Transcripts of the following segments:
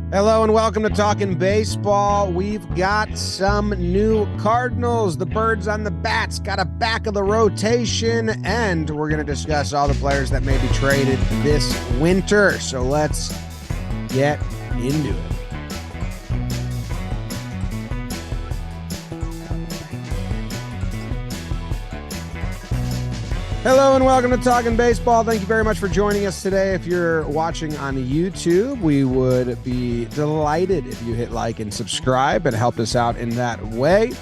Hello and welcome to Talkin' Baseball. We've got some new Cardinals. The birds on the bats got a back of the rotation, and we're going to discuss all the players that may be traded this winter. So let's get into it. Hello and welcome to Talkin' Baseball. Thank you very much for joining us today. If you're watching on YouTube, we would be delighted if you hit like and subscribe and helped us out in that way.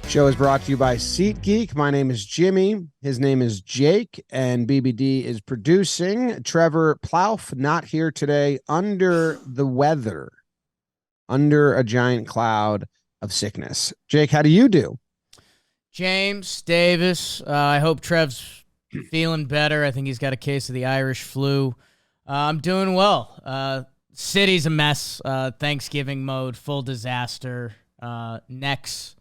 Show is brought to you by SeatGeek. My name is Jimmy. His name is Jake, and BBD is producing. Trevor Plouffe not here today, under the weather, under a giant cloud of sickness. Jake, how do you do? James Davis. I hope Trev's feeling better. I think he's got a case of the Irish flu. I'm doing well. City's a mess. Thanksgiving mode, full disaster. Necks,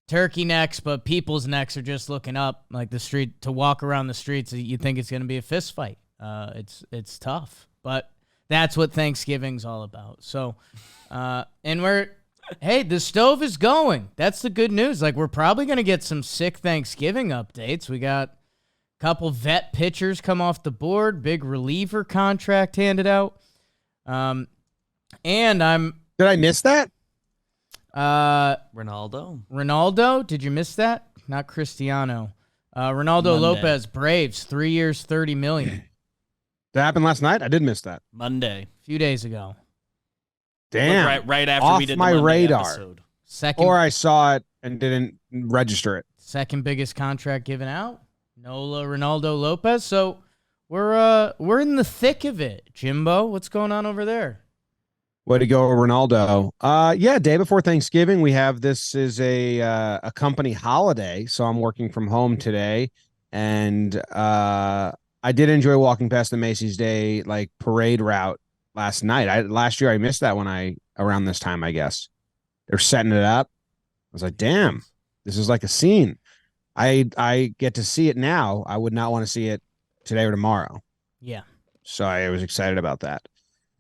turkey necks, but people's necks are just looking up. Like the street, to walk around the streets, you think it's going to be a fist fight. It's tough, but that's what Thanksgiving's all about. So, hey, the stove is going. That's the good news. Like, we're probably going to get some sick Thanksgiving updates. We got couple vet pitchers come off the board, big reliever contract handed out. And Did I miss that? Ronaldo, did you miss that? Not Cristiano. Ronaldo Monday. Lopez, Braves, 3 years, $30 million. That happened last night? I did miss that. Monday. A few days ago. Damn. Right after Off we did my the Monday radar. episode. Or I saw it and didn't register it. Second biggest contract given out. Nola Ronaldo Lopez. So we're in the thick of it. Jimbo, what's going on over there? Way to go, Ronaldo. Yeah, day before Thanksgiving, this is a company holiday, so I'm working from home today, and I did enjoy walking past the Macy's Day parade route last night. Last year I missed that around this time, I guess. They're setting it up. I was like, damn, this is like a scene. I get to see it now. I would not want to see it today or tomorrow. Yeah. So I was excited about that.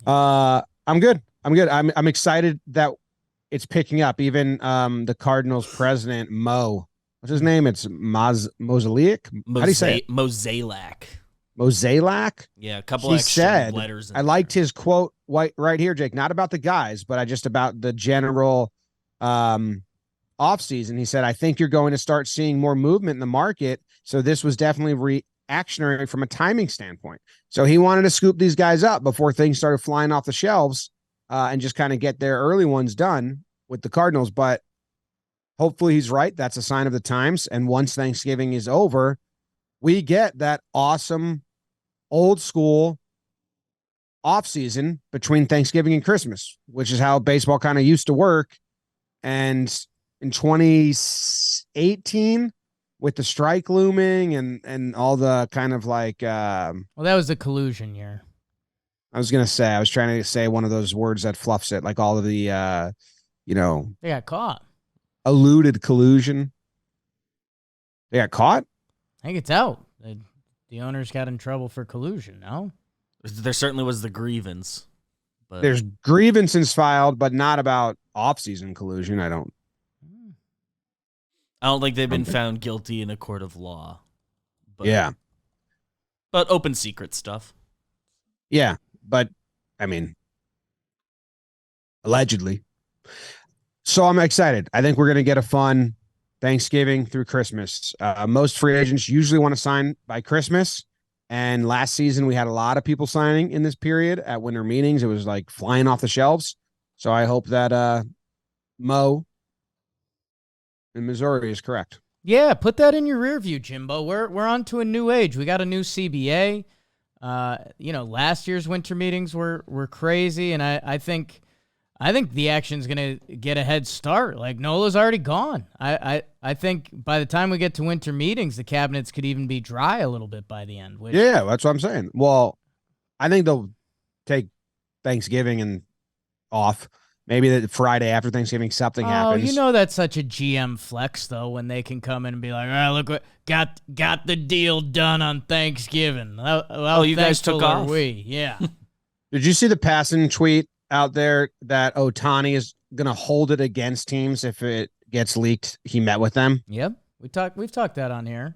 I'm good. I'm excited that it's picking up. Even the Cardinals president, Mo, what's his name? It's Mosaic. How do you say it? Mosaic. Mosaic? Yeah, a couple He extra said, letters. I liked his quote right here, Jake, not about the guys, but just about the general offseason. He said, I think you're going to start seeing more movement in the market. So this was definitely reactionary from a timing standpoint. So he wanted to scoop these guys up before things started flying off the shelves and just kind of get their early ones done with the Cardinals. But hopefully he's right. That's a sign of the times. And once Thanksgiving is over, we get that awesome old school offseason between Thanksgiving and Christmas, which is how baseball kind of used to work. And in 2018, with the strike looming and all the kind of well, that was the collusion year. I was trying to say one of those words that fluffs it, like all of the They got caught. alluded collusion. They got caught? I think it's out. The owners got in trouble for collusion, no? There certainly was the grievance. But There's grievances filed, but not about off-season collusion. I don't think they've been found guilty in a court of law. But, yeah. But open secret stuff. Yeah, but I mean, allegedly. So I'm excited. I think we're going to get a fun Thanksgiving through Christmas. Most free agents usually want to sign by Christmas. And last season, we had a lot of people signing in this period at winter meetings. It was like flying off the shelves. So I hope that Mo in Missouri is correct. Yeah, put that in your rear view, Jimbo. We're on to a new age. We got a new CBA. Last year's winter meetings were crazy, and I think the action's gonna get a head start. Like, Nola's already gone. I think by the time we get to winter meetings, the cabinets could even be dry a little bit by the end. Yeah, that's what I'm saying. Well, I think they'll take Thanksgiving and off. Maybe the Friday after Thanksgiving, something happens. That's such a GM flex, though, when they can come in and be like, all right, look what got the deal done on Thanksgiving. Well, you guys took off. Yeah. Did you see the passing tweet out there that Ohtani is going to hold it against teams if it gets leaked. He met with them. Yep. We've talked that on here.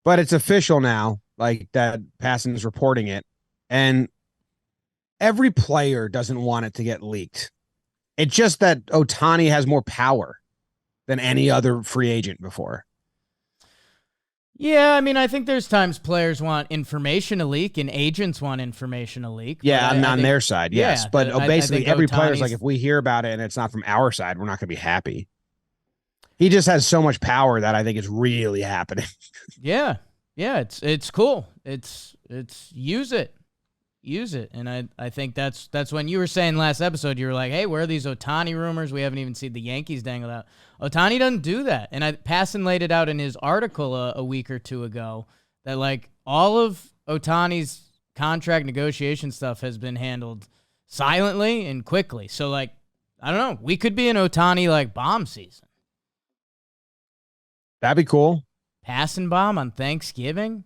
But it's official now, like that Passan's reporting it. And every player doesn't want it to get leaked. It's just that Ohtani has more power than any other free agent before. Yeah, I mean, I think there's times players want information to leak and agents want information to leak. Yeah, on their side, yes. Yeah, but basically, every player's like, Ohtani's- if we hear about it and it's not from our side, we're not going to be happy. He just has so much power that I think it's really happening. Yeah, it's cool. It's use it. And I think that's when you were saying last episode, you were like, hey, where are these Ohtani rumors? We haven't even seen the Yankees dangle out. Ohtani doesn't do that. And Passan laid it out in his article a week or two ago that like all of Ohtani's contract negotiation stuff has been handled silently and quickly. So like, I don't know, we could be an Ohtani like bomb season. That'd be cool. Passan bomb on Thanksgiving.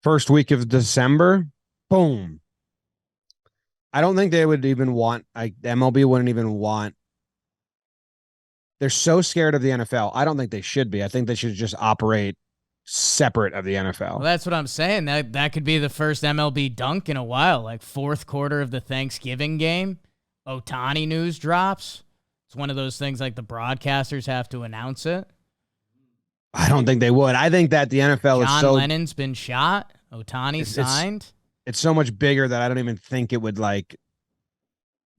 First week of December. Boom. I don't think they would even want, MLB wouldn't even want. They're so scared of the NFL. I don't think they should be. I think they should just operate separate of the NFL. Well, that's what I'm saying. That could be the first MLB dunk in a while, like fourth quarter of the Thanksgiving game. Ohtani news drops. It's one of those things like the broadcasters have to announce it. I don't think they would. I think that the NFL is so... John Lennon's been shot. Ohtani signed. It's so much bigger that I don't even think it would like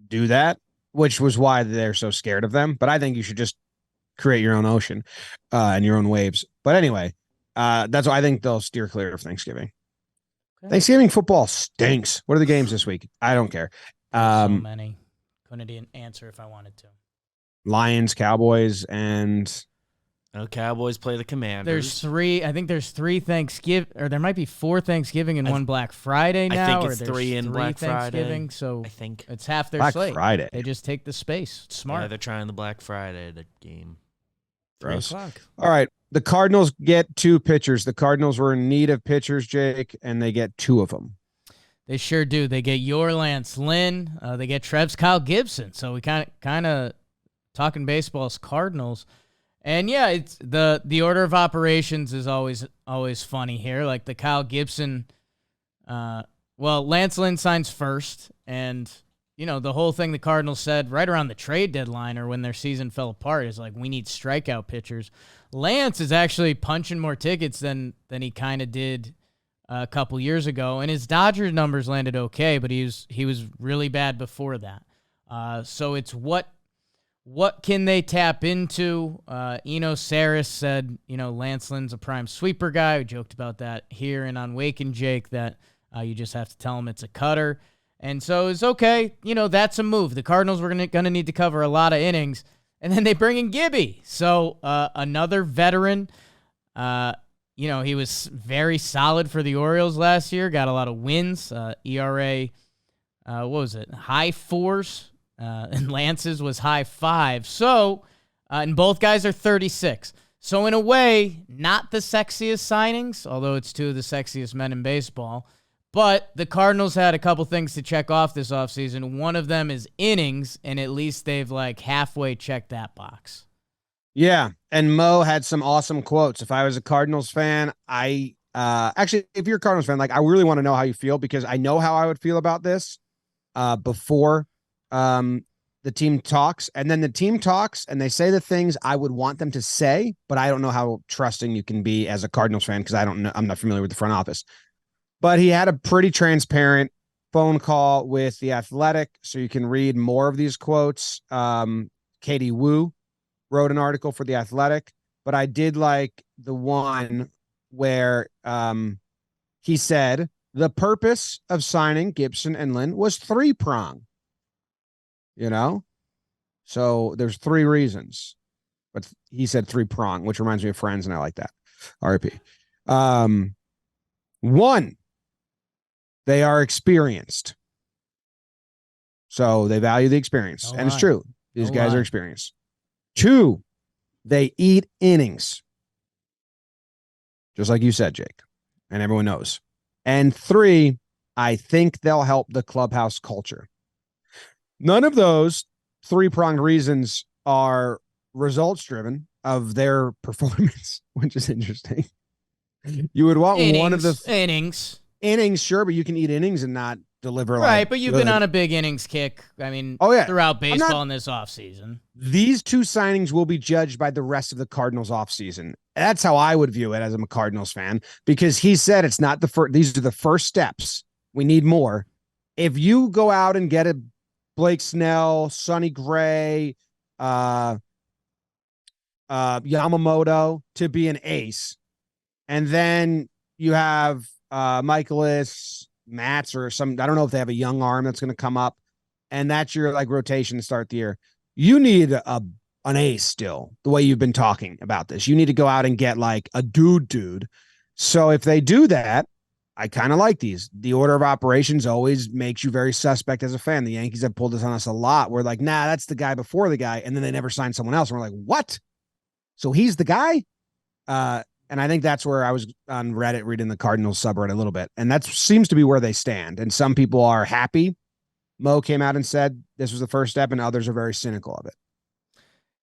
do that, which was why they're so scared of them. But I think you should just create your own ocean and your own waves. But anyway, that's why I think they'll steer clear of Thanksgiving. Okay. Thanksgiving football stinks. What are the games this week? I don't care. So many. Couldn't even answer if I wanted to. Lions, Cowboys, and... No, Cowboys play the Commanders. There's three. I think there's three Thanksgiving, or there might be four Thanksgiving and one Black Friday now. I think it's three in Black Friday. So I think it's half their Black slate. Friday. They just take the space. It's smart. Yeah, they're trying the Black Friday the game. Gross. 3:00. All right. The Cardinals get two pitchers. The Cardinals were in need of pitchers, Jake, and they get two of them. They sure do. They get your Lance Lynn. They get Trev's Kyle Gibson. So we kind of talking baseball's Cardinals. And yeah, it's the order of operations is always funny here. Like the Kyle Gibson, Lance Lynn signs first, and the whole thing the Cardinals said right around the trade deadline or when their season fell apart is like, we need strikeout pitchers. Lance is actually punching more tickets than he kind of did a couple years ago, and his Dodgers numbers landed okay, but he was really bad before that. So it's what can they tap into? Eno Saris said, Lance Lynn's a prime sweeper guy. We joked about that here and on Wake and Jake that you just have to tell him it's a cutter. And so it's okay. That's a move. The Cardinals were going to need to cover a lot of innings. And then they bring in Gibby. So another veteran. He was very solid for the Orioles last year. Got a lot of wins. ERA, what was it? High fours. And Lance's was high 5. So, and both guys are 36. So in a way, not the sexiest signings, although it's two of the sexiest men in baseball. But the Cardinals had a couple things to check off this offseason. One of them is innings, and at least they've like halfway checked that box. Yeah, and Mo had some awesome quotes. If I was a Cardinals fan, actually, if you're a Cardinals fan, like I really want to know how you feel because I know how I would feel about this before the team talks, and then the team talks and they say the things I would want them to say, but I don't know how trusting you can be as a Cardinals fan because I'm not familiar with the front office. But he had a pretty transparent phone call with The Athletic, so you can read more of these quotes. Katie Wu wrote an article for The Athletic, but I did like the one where he said the purpose of signing Gibson and Lynn was three-pronged. So there's three reasons, but he said three-prong, which reminds me of Friends, and I like that. RIP. One, they are experienced. So they value the experience. And it's true. These guys are experienced. Two, they eat innings. Just like you said, Jake. And everyone knows. And three, I think they'll help the clubhouse culture. None of those three-pronged reasons are results driven of their performance, which is interesting. You would want one of the innings, sure, but you can eat innings and not deliver right. But you've been on a big innings kick. I mean, throughout baseball in this offseason. These two signings will be judged by the rest of the Cardinals offseason. That's how I would view it as I'm a Cardinals fan, because he said it's not the first. These are the first steps. We need more. If you go out and get a Blake Snell, Sonny Gray, Yamamoto to be an ace, and then you have Michaelis, Mats, or some, I don't know if they have a young arm that's going to come up, and that's your like rotation to start the year. You need an ace still, the way you've been talking about this. You need to go out and get like a dude. So if they do that, I kind of like these. The order of operations always makes you very suspect as a fan. The Yankees have pulled this on us a lot. We're like, nah, that's the guy before the guy, and then they never sign someone else. And we're like, what? So he's the guy? And I think that's where I was on Reddit reading the Cardinals subreddit a little bit. And that seems to be where they stand. And some people are happy. Mo came out and said this was the first step, and others are very cynical of it.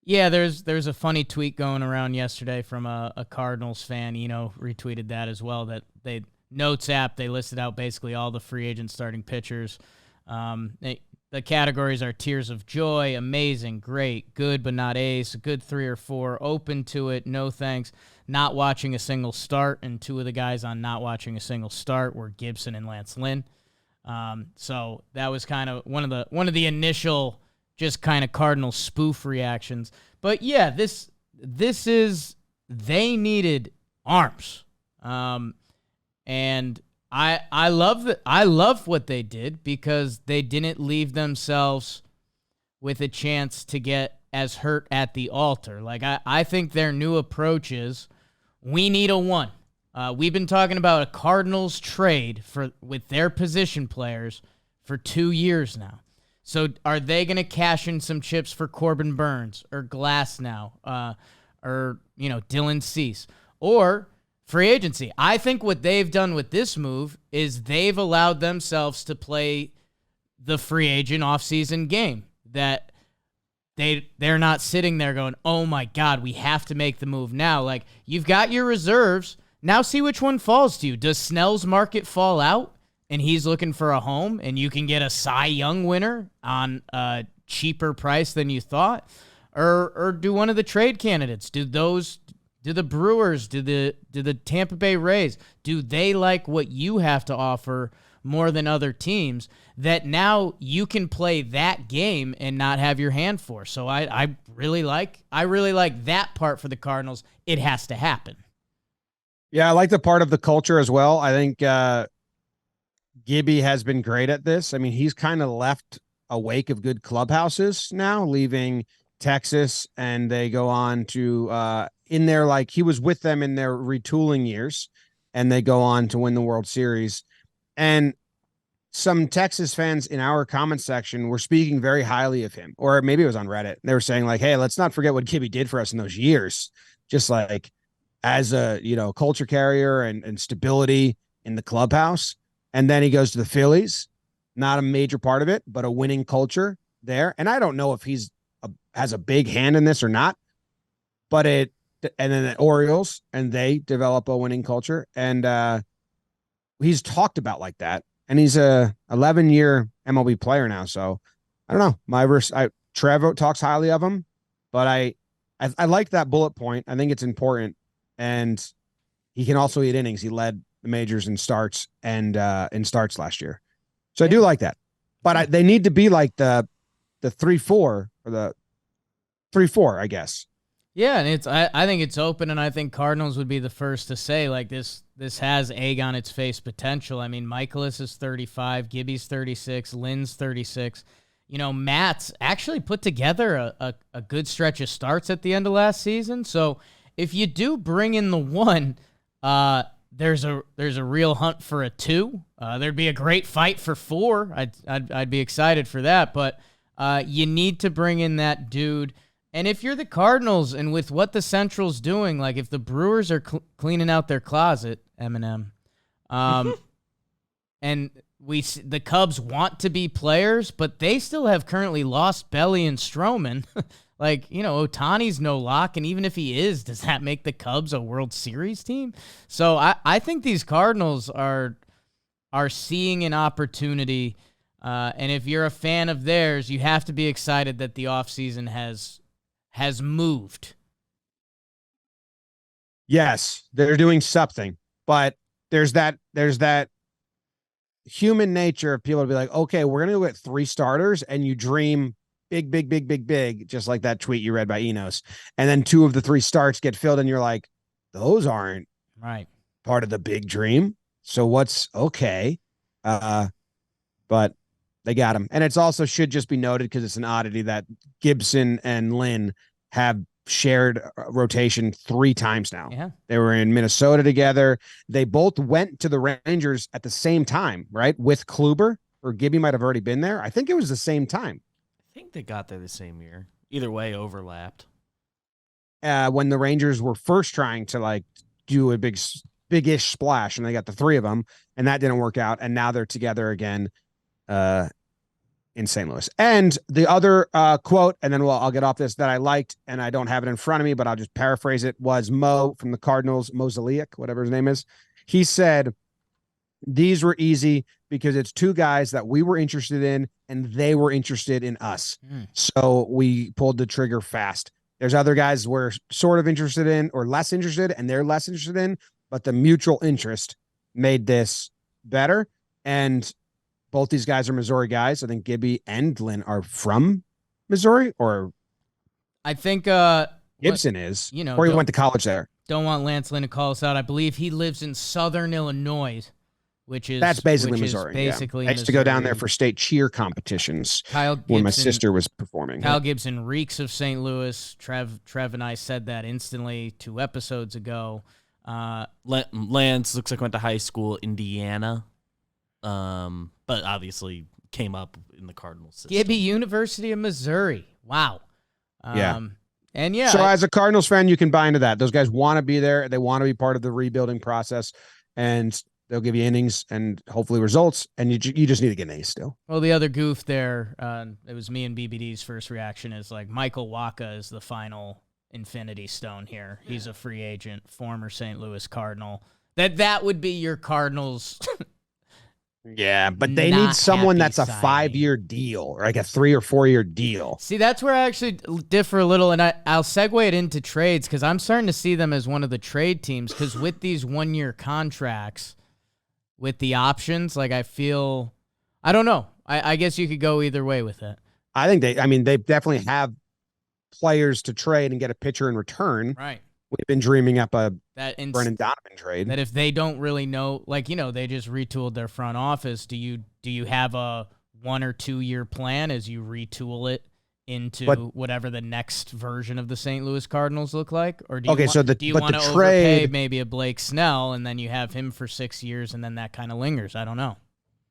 Yeah, there's a funny tweet going around yesterday from a Cardinals fan, retweeted that as well, that they Notes app, they listed out basically all the free agent starting pitchers. The categories are tears of joy, amazing, great, good but not ace, a good 3 or 4, open to it, no thanks, not watching a single start, and 2 of the guys on not watching a single start were Gibson and Lynn. So that was kind of one of the initial just kind of Cardinal spoof reactions. But yeah, this is, they needed arms. And I love what they did, because they didn't leave themselves with a chance to get as hurt at the altar. Like I think their new approach is, we need a 1. We've been talking about a Cardinals trade with their position players for 2 years now. So are they going to cash in some chips for Corbin Burnes or Glasnow, or Dylan Cease, or free agency? I think what they've done with this move is they've allowed themselves to play the free agent offseason game, that they're not sitting there going, oh my God, we have to make the move now. Like, you've got your reserves. Now see which one falls to you. Does Snell's market fall out and he's looking for a home, and you can get a Cy Young winner on a cheaper price than you thought? Or do one of the trade candidates, do the Brewers, do the Tampa Bay Rays, do they like what you have to offer more than other teams, that now you can play that game and not have your hand forced? So I really like that part for the Cardinals. It has to happen. Yeah, I like the part of the culture as well. I think Gibby has been great at this. I mean, he's kind of left a wake of good clubhouses now, leaving Texas, and they go on to in their, like, he was with them in their retooling years, and they go on to win the World Series. And some Texas fans in our comment section were speaking very highly of him, or maybe it was on Reddit. They were saying like, hey, let's not forget what Gibby did for us in those years, just like as a, culture carrier and stability in the clubhouse. And then he goes to the Phillies, not a major part of it, but a winning culture there. And I don't know if he's has a big hand in this or not, but and then the Orioles, and they develop a winning culture. And he's talked about like that. And he's a 11-year MLB player now. So I don't know. Trevor talks highly of him, but I like that bullet point. I think it's important. And he can also eat innings. He led the majors in starts and in starts last year. So I do like that. But they need to be like the 3-4 or the 3-4, I guess. Yeah, and I think it's open, and I think Cardinals would be the first to say, like, this has egg on its face potential. I mean, Michaelis is 35, Gibby's 36, Lynn's 36. Matt's actually put together a good stretch of starts at the end of last season. So if you do bring in the 1, there's a real hunt for a 2. There'd be a great fight for 4. I'd be excited for that, but you need to bring in that dude. And if you're the Cardinals, and with what the Central's doing, like if the Brewers are cleaning out their closet, Eminem, and the Cubs want to be players, but they still have currently lost Belly and Stroman. Like, Ohtani's no lock, and even if he is, does that make the Cubs a World Series team? So I think these Cardinals are seeing an opportunity, and if you're a fan of theirs, you have to be excited that the offseason has moved. Yes, they're doing something, but there's that human nature of people to be like, okay, we're gonna go get 3 starters, and you dream big, just like that tweet you read by Enos, and then 2 of the 3 starts get filled, and you're like, those aren't right part of the big dream. So what's okay? But they got him, and it's also should just be noted because it's an oddity that Gibson and Lynn have shared rotation 3 times now. Yeah. They were in Minnesota together. They both went to the Rangers at the same time, right? With Kluber, or Gibby might have already been there. I think it was the same time. I think they got there the same year. Either way, overlapped. When the Rangers were first trying to like do a big-ish splash, and they got the 3 of them, and that didn't work out. And now they're together again in St. Louis. And the other quote, and then I'll get off this, that I liked, and I don't have it in front of me, but I'll just paraphrase it, was Mo from the Cardinals, Mosaic, whatever his name is. He said, these were easy because it's 2 guys that we were interested in, and they were interested in us. So we pulled the trigger fast. There's other guys we're sort of interested in or less interested, and they're less interested in, but the mutual interest made this better. And both these guys are Missouri guys. I think Gibby and Lynn are from Missouri, or I think Gibson is, or he went to college there. Don't want Lance Lynn to call us out. I believe he lives in Southern Illinois, that's basically Missouri. Basically, I used to go down there for state cheer competitions when my sister was performing. Kyle Gibson reeks of St. Louis. Trev and I said that instantly 2 episodes ago. Lance looks like went to high school, Indiana, but obviously came up in the Cardinals system. Gibby, University of Missouri. Wow. And yeah. So as a Cardinals fan, you can buy into that. Those guys want to be there. They want to be part of the rebuilding process, and they'll give you innings and hopefully results, and you just need to get an ace still. Well, the other goof there, it was me and BBD's first reaction, is like Michael Wacha is the final Infinity Stone here. He's a free agent, former St. Louis Cardinal. That would be your Cardinals. Yeah, but they need someone that's a 5-year deal, or like a 3 or 4 year deal. See, that's where I actually differ a little, and I'll segue it into trades because I'm starting to see them as one of the trade teams, because with these 1-year contracts, with the options, like I don't know. I guess you could go either way with it. I think they definitely have players to trade and get a pitcher in return. Right. We've been dreaming up a Brennan Donovan trade. That if they don't really know, like, they just retooled their front office. Do you have a 1 or 2 year plan as you retool it into whatever the next version of the St. Louis Cardinals look like? Or do you want to overpay maybe a Blake Snell and then you have him for 6 years and then that kind of lingers? I don't know.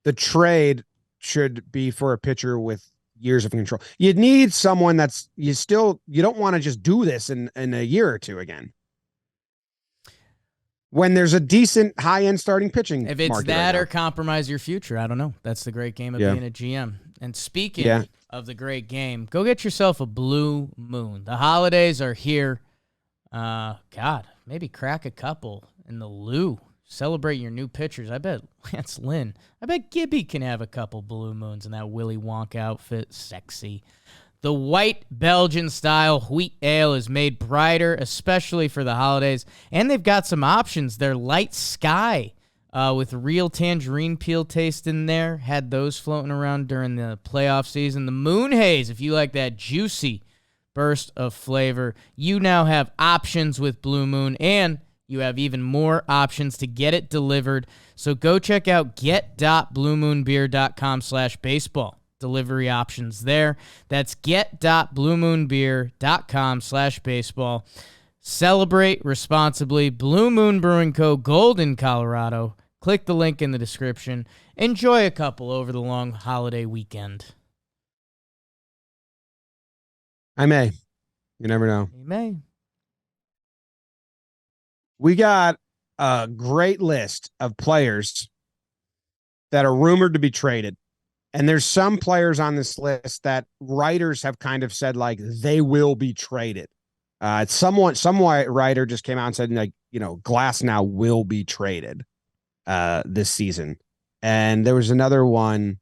The trade should be for a pitcher with years of control. You need someone you don't want to just do this in a year or 2 again. When there's a decent high-end starting pitching, if it's that right or compromise your future, I don't know. That's the great game of being a GM. And speaking of the great game, go get yourself a Blue Moon. The holidays are here. God, maybe crack a couple in the Lou. Celebrate your new pitchers. I bet Lance Lynn. I bet Gibby can have a couple Blue Moons in that Willy Wonka outfit. Sexy. The white Belgian-style wheat ale is made brighter, especially for the holidays. And they've got some options. They're light sky with real tangerine peel taste in there. Had those floating around during the playoff season. The Moon Haze, if you like that juicy burst of flavor. You now have options with Blue Moon, and you have even more options to get it delivered. So go check out get.bluemoonbeer.com/baseball. Delivery options there. That's get.bluemoonbeer.com/baseball. Celebrate responsibly. Blue Moon Brewing Co., Golden, Colorado. Click the link in the description. Enjoy a couple over the long holiday weekend. I may. You never know. You may. We got a great list of players that are rumored to be traded. And there's some players on this list that writers have kind of said like they will be traded. Some writer just came out and said like, Glasnow will be traded this season. And there was another one.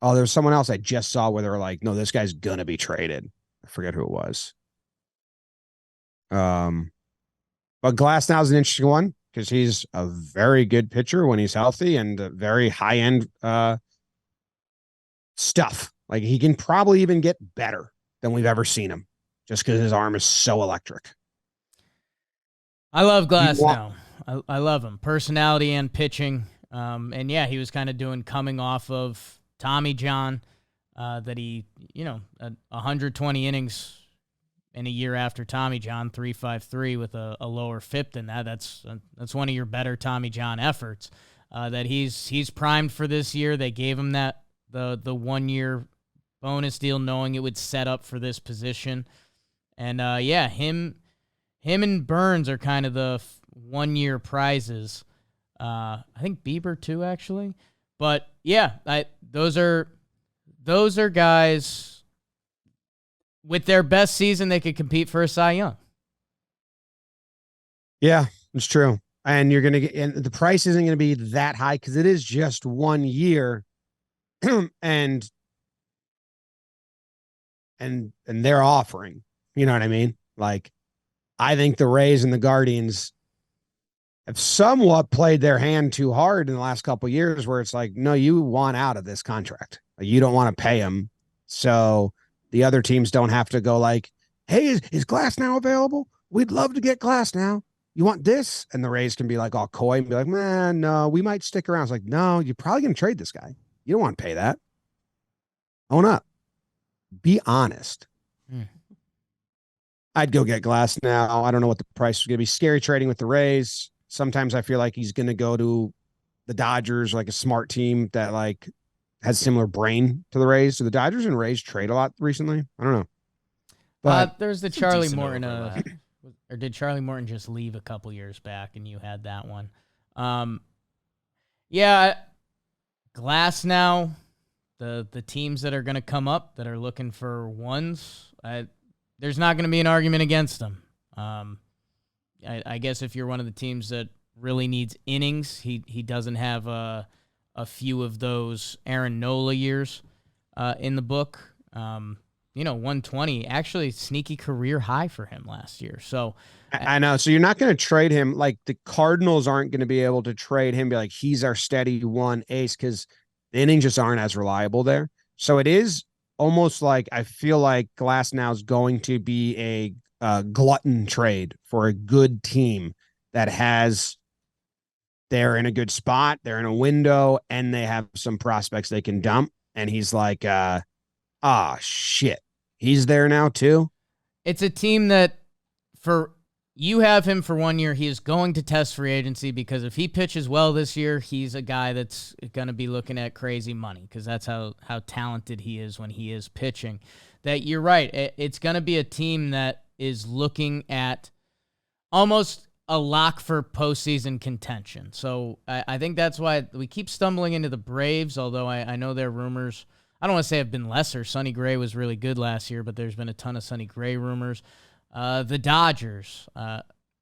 Oh, there was someone else I just saw where they were like, no, this guy's gonna be traded. I forget who it was. But Glasnow's an interesting one because he's a very good pitcher when he's healthy and very high end stuff. Like he can probably even get better than we've ever seen him just because his arm is so electric. I love Glasnow. I love him. Personality and pitching. And yeah, he was kind of coming off of Tommy John, that he, 120 innings in a year after Tommy John, 3.53 with a lower FIP than that. That's one of your better Tommy John efforts. That he's primed for this year. They gave him that the 1 year bonus deal, knowing it would set up for this position. And yeah, him and Burnes are kind of the 1 year prizes. I think Bieber too, actually. But yeah, those are guys with their best season, they could compete for a Cy Young. Yeah, it's true. And you're going to get, and the price isn't going to be that high because it is just 1 year. and they're offering, you know what I mean? Like, I think the Rays and the Guardians have somewhat played their hand too hard in the last couple of years where it's like, no, you want out of this contract. You don't want to pay him. So the other teams don't have to go like, hey, is Glasnow available? We'd love to get Glasnow. You want this? And the Rays can be like all coy and be like, man, no, we might stick around. It's like, no, you're probably going to trade this guy. You don't want to pay that. Own up. Be honest. I'd go get Glasnow. I don't know what the price is going to be. Scary trading with the Rays. Sometimes I feel like he's going to go to the Dodgers, like a smart team that like has similar brain to the Rays. So the Dodgers and Rays trade a lot recently. I don't know. But there's the Charlie Morton, or did Charlie Morton just leave a couple years back and you had that one? Yeah, Glasnow, the teams that are going to come up that are looking for ones, there's not going to be an argument against them. I guess if you're one of the teams that really needs innings, he doesn't have a few of those Aaron Nola years in the book. 120, actually sneaky career high for him last year. So I know. So you're not going to trade him. Like the Cardinals aren't going to be able to trade him, be like, he's our steady one ace because the innings just aren't as reliable there. So it is almost like I feel like Glasnow is going to be a glutton trade for a good team that they're in a good spot, they're in a window, and they have some prospects they can dump. And he's like, shit, he's there now too. It's a team that you have him for 1 year. He is going to test free agency because if he pitches well this year, he's a guy that's going to be looking at crazy money because that's how talented he is when he is pitching. That you're right. It's going to be a team that is looking at almost a lock for postseason contention. So I think that's why we keep stumbling into the Braves, although I know their rumors, I don't want to say have been lesser. Sonny Gray was really good last year, but there's been a ton of Sonny Gray rumors. The Dodgers,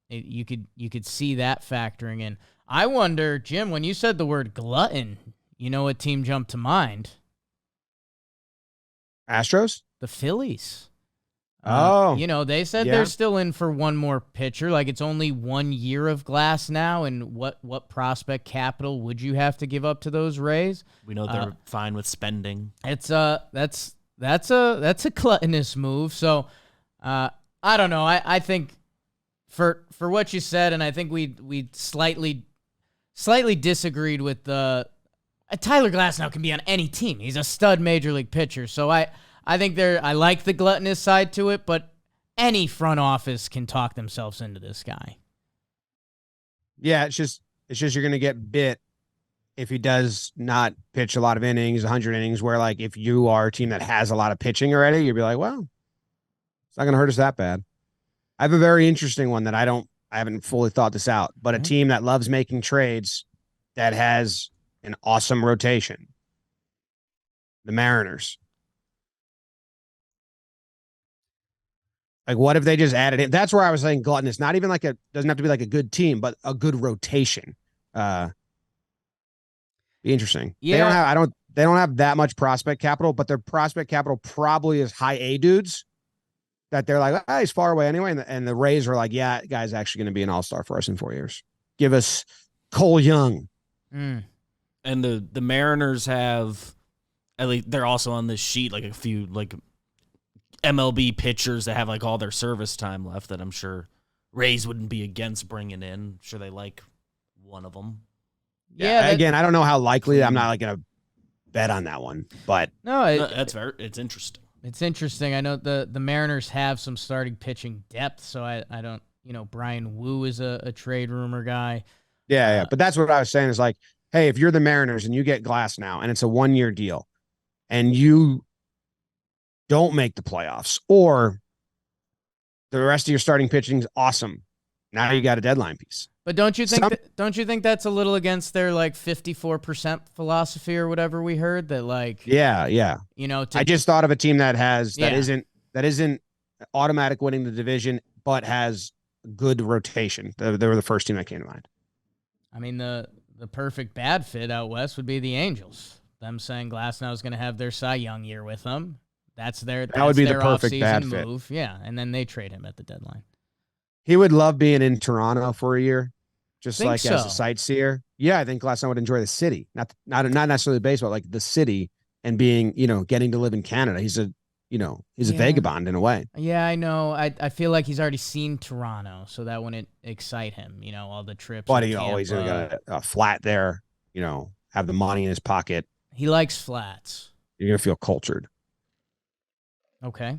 you could see that factoring in. I wonder, Jim, when you said the word glutton, you know what team jumped to mind? Astros? The Phillies. They said yeah. they're still in for one more pitcher. Like it's only 1 year of Glasnow, and what prospect capital would you have to give up to those Rays? We know they're fine with spending. It's that's a gluttonous move. So I don't know. I think for what you said, and I think we slightly disagreed with the Tyler Glasnow can be on any team. He's a stud major league pitcher. So I think I like the gluttonous side to it, but any front office can talk themselves into this guy. Yeah, it's just you're going to get bit if he does not pitch a lot of innings, 100 innings, where like if you are a team that has a lot of pitching already, you'll be like, well, it's not going to hurt us that bad. I have a very interesting one that I haven't fully thought this out, but a team that loves making trades that has an awesome rotation. The Mariners. Like, what if they just added it? That's where I was saying gluttonous. Not even like doesn't have to be like a good team, but a good rotation. Be interesting. Yeah. They don't have that much prospect capital, but their prospect capital probably is high A dudes that they're like, he's far away anyway. And the Rays are like, yeah, guy's actually going to be an all-star for us in 4 years. Give us Cole Young. And the Mariners have, at least they're also on this sheet, like a few like MLB pitchers that have like all their service time left that I'm sure Rays wouldn't be against bringing in. I'm sure they like one of them. Yeah. Again, I don't know how likely. I'm not like going to bet on that one, but it's interesting. It's interesting. I know the Mariners have some starting pitching depth, so I don't, Brian Wu is a trade rumor guy. Yeah. But that's what I was saying is like, hey, if you're the Mariners and you get Glasnow and it's a 1-year deal and you don't make the playoffs or the rest of your starting pitching is awesome, now you got a deadline piece. But don't you think that's a little against their like 54% philosophy or whatever we heard that like Yeah. I just thought of a team that isn't automatic winning the division but has good rotation. They were the first team that came to mind. I mean the perfect bad fit out west would be the Angels. Them saying Glasnow is going to have their Cy Young year with them. That would be the perfect bad move. fit. Yeah, and then they trade him at the deadline. He would love being in Toronto for a year, just think like so. as a sightseer. Yeah, I think Glasnow would enjoy the city, not necessarily baseball, like the city and being, getting to live in Canada. He's a vagabond in a way. Yeah, I know. I feel like he's already seen Toronto, so that wouldn't excite him. All the trips. But he always got a flat there. Have the money in his pocket. He likes flats. You're gonna feel cultured. Okay.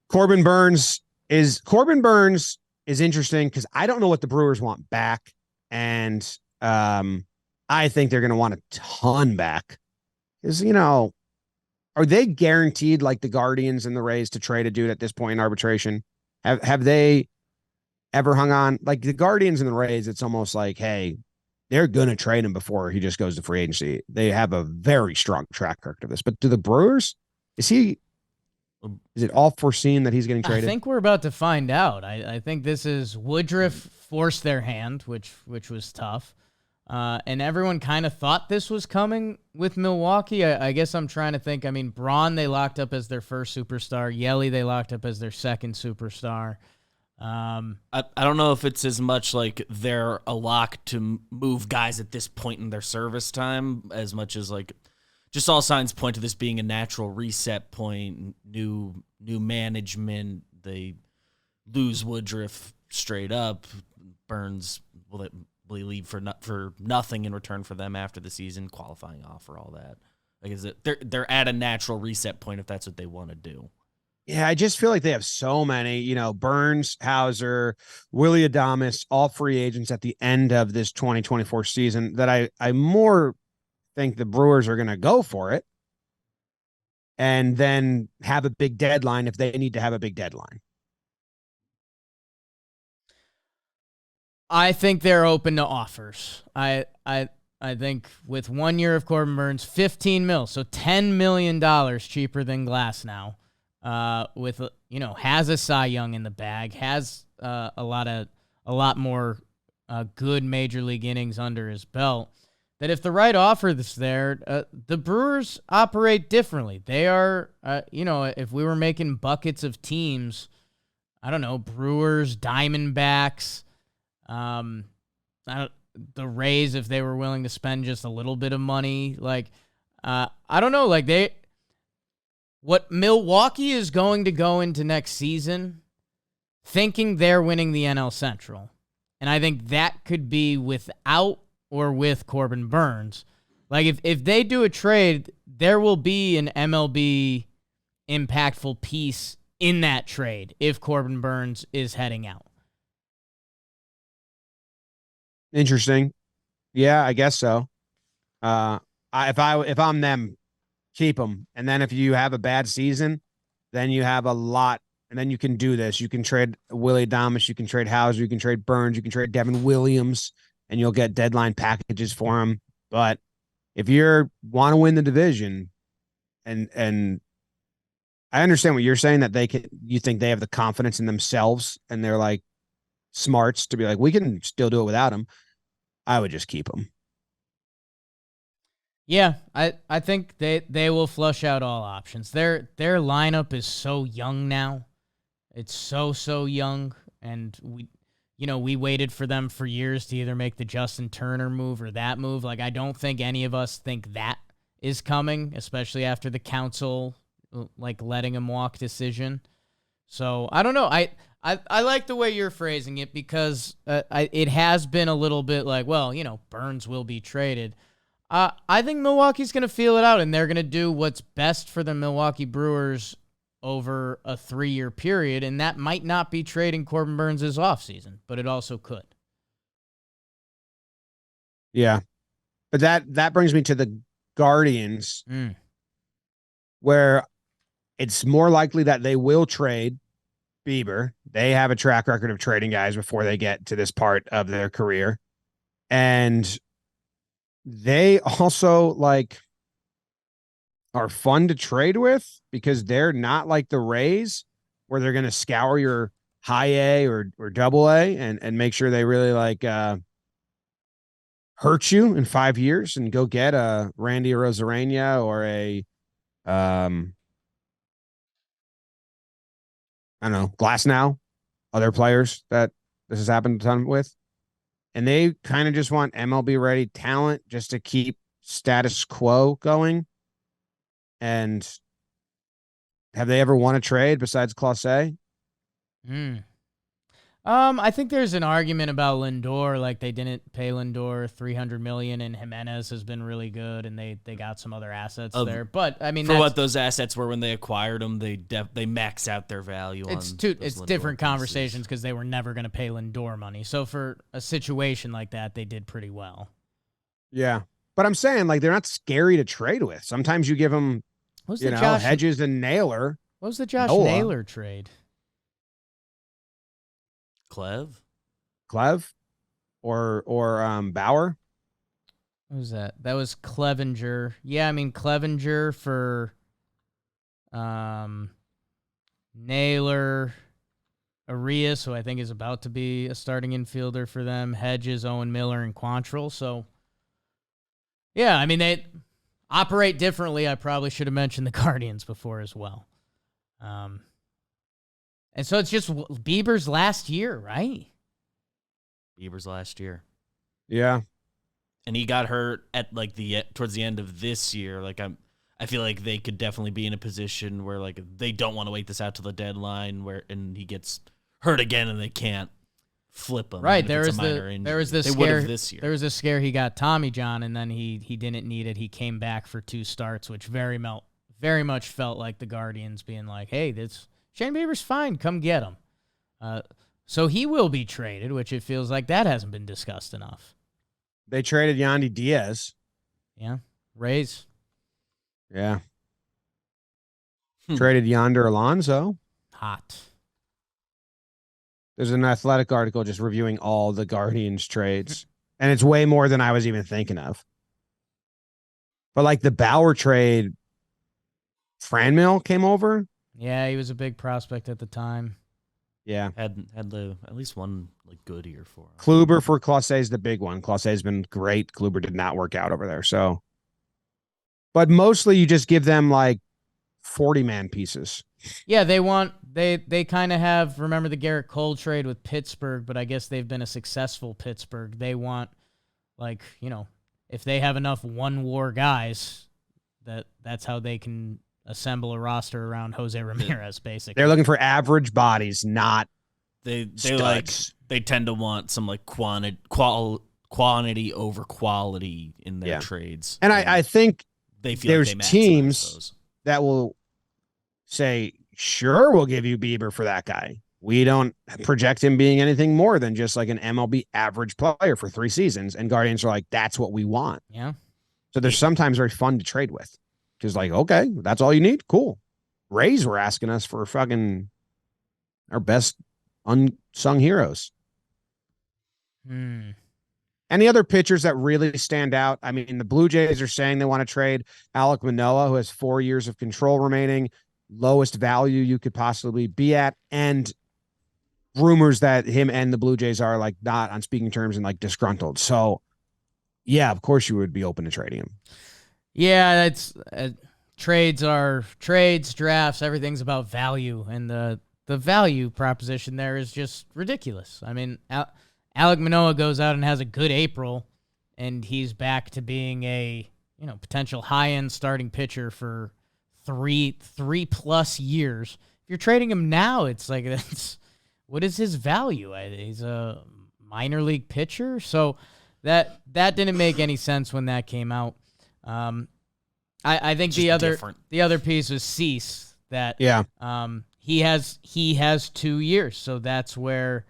Corbin Burnes is interesting because I don't know what the Brewers want back, and I think they're going to want a ton back. Because are they guaranteed like the Guardians and the Rays to trade a dude at this point in arbitration? Have they ever hung on like the Guardians and the Rays? It's almost like, hey, they're going to trade him before he just goes to free agency. They have a very strong track record of this. But do the Brewers? Is it all foreseen that he's getting traded? I think we're about to find out. I think this is Woodruff forced their hand, which was tough. And everyone kind of thought this was coming with Milwaukee. I guess I'm trying to think. I mean, Braun, they locked up as their first superstar. Yelly, they locked up as their second superstar. I don't know if it's as much like they're a lock to move guys at this point in their service time as much as like just all signs point to this being a natural reset point, new management. They lose Woodruff straight up. Burnes will leave for nothing in return for them after the season, qualifying offer, all that. Like, is it they're at a natural reset point if that's what they want to do. Yeah, I just feel like they have so many, Burnes, Hauser, Willy Adames, all free agents at the end of this 2024 season that I more think the Brewers are going to go for it and then have a big deadline if they need to have a big deadline. I think they're open to offers. I think with 1 year of Corbin Burnes, $15 million, so $10 million cheaper than Glasnow. With has a Cy Young in the bag, has a lot more good major league innings under his belt. That if the right offer is there, the Brewers operate differently. They are, if we were making buckets of teams, I don't know, Brewers, Diamondbacks, the Rays, if they were willing to spend just a little bit of money, like, I don't know, like what Milwaukee is going to go into next season thinking they're winning the NL Central. And I think that could be without or with Corbin Burnes. Like, if they do a trade, there will be an MLB impactful piece in that trade if Corbin Burnes is heading out. Interesting. Yeah, I guess so. If I'm them, keep them. And then if you have a bad season, then you have a lot. And then you can do this. You can trade Willy Adames. You can trade Hauser. You can trade Burnes. You can trade Devin Williams. And you'll get deadline packages for him. But if you want to win the division, and I understand what you're saying, that you think they have the confidence in themselves and they're like smarts to be like, we can still do it without him. I would just keep him. Yeah, I think they will flush out all options. Their lineup is so young now. It's so young, and we waited for them for years to either make the Justin Turner move or that move. Like, I don't think any of us think that is coming, especially after the council like letting him walk decision. So I don't know. I like the way you're phrasing it, because it has been a little bit like, well, Burnes will be traded. I think Milwaukee's going to feel it out, and they're going to do what's best for the Milwaukee Brewers over a 3-year period, and that might not be trading Corbin Burnes this offseason, but it also could. Yeah. But that brings me to the Guardians, where it's more likely that they will trade Bieber. They have a track record of trading guys before they get to this part of their career. And they also are fun to trade with, because they're not like the Rays, where they're going to scour your high A or double A and make sure they really hurt you in 5 years and go get a Randy Arozarena or a I don't know, Glasnow, other players that this has happened a ton with. And they kind of just want MLB ready talent just to keep status quo going. And have they ever won a trade besides Clase? I think there's an argument about Lindor. Like, they didn't pay Lindor $300 million, and Jimenez has been really good, and they got some other assets there. But I mean, for what those assets were when they acquired them, they max out their value. It's different conversations, because they were never going to pay Lindor money. So for a situation like that, they did pretty well. Yeah, but I'm saying, they're not scary to trade with. Sometimes you give them, Hedges and Naylor. What was the Josh Naylor trade? Clev or Bauer. What was that? That was Clevenger. Yeah, I mean, Clevenger for Naylor, Arias, who I think is about to be a starting infielder for them, Hedges, Owen Miller, and Quantrill. So, yeah, I mean, they operate differently. I probably should have mentioned the Guardians before as well. And so it's just Bieber's last year, right? Bieber's last year. Yeah. And he got hurt at towards the end of this year. I feel like they could definitely be in a position where they don't want to wait this out to the deadline and he gets hurt again and they can't flip him. Right. There was this scare this year. There was a scare he got Tommy John, and then he didn't need it. He came back for 2 starts, which very much felt like the Guardians being like, hey, Shane Bieber's fine. Come get him. So he will be traded, which it feels like that hasn't been discussed enough. They traded Yandy Diaz. Yeah. Rays. Yeah. Traded Yonder Alonso. Hot. There's an Athletic article just reviewing all the Guardians trades. And it's way more than I was even thinking of. But the Bauer trade, Franmil came over. Yeah, he was a big prospect at the time. Yeah. Had at least one good year for him. Kluber for Clase is the big one. Clase has been great. Kluber did not work out over there. So, but mostly you just give them 40-man pieces. Yeah, they kind of have, remember the Garrett Cole trade with Pittsburgh, but I guess they've been a successful Pittsburgh. They want if they have enough one-war guys, that's how they can assemble a roster around Jose Ramirez, basically. They're looking for average bodies, not they studs. They tend to want some quantity over quality in their trades. And I think they feel there's teams that will say, sure, we'll give you Bieber for that guy. We don't project him being anything more than just an MLB average player for 3 seasons. And Guardians are like, that's what we want. Yeah. So they're sometimes very fun to trade with. Because okay, that's all you need? Cool. Rays were asking us for fucking our best unsung heroes. Any other pitchers that really stand out? I mean, the Blue Jays are saying they want to trade Alek Manoah, who has 4 years of control remaining, lowest value you could possibly be at, and rumors that him and the Blue Jays are like not on speaking terms and like disgruntled. So, yeah, of course you would be open to trading him. Yeah, that's trades are trades, drafts, everything's about value, and the value proposition there is just ridiculous. I mean, Alek Manoah goes out and has a good April, and he's back to being a potential high-end starting pitcher for three plus years. If you're trading him now, it's like what is his value? He's a minor league pitcher, so that didn't make any sense when that came out. I think the other piece was Cease that he has 2 years, so that's where